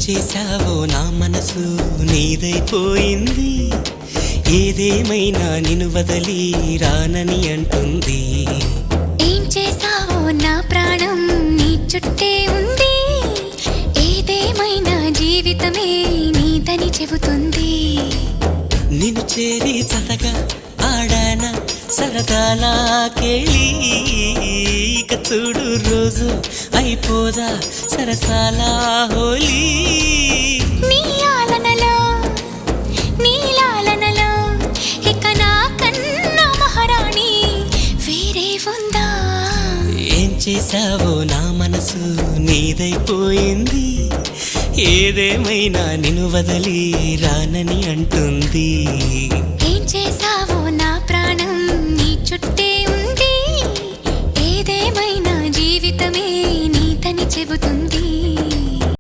చేశావో నా మనసు నీదైపోయింది. ఏదేమైనా నిన్ను వదలి రానని అంటుంది. ఏం చేశావో నా ప్రాణం నీ చుట్టే ఉంది. ఏదేమైనా జీవితమే నీదని చెబుతుంది. నిన్ను చేరి చతగా ఆడాన సరదాలా కేళి. ఇక చూడు రోజు అయిపోదా సరసాల హోలీ. నీ ఆలనలో నీ లాలనలో ఇక నా కన్నా మహారాణి వేరే ఉందా? ఏం చేశావో నా మనసు నీదైపోయింది. ఏదేమైనా నిన్ను వదలి రానని అంటుంది. ఏం చేశావో నా ప్రాణం నీ చుట్టే ఉంది. ఏదేమైనా జీవితమే నీదని చెబుతుంది.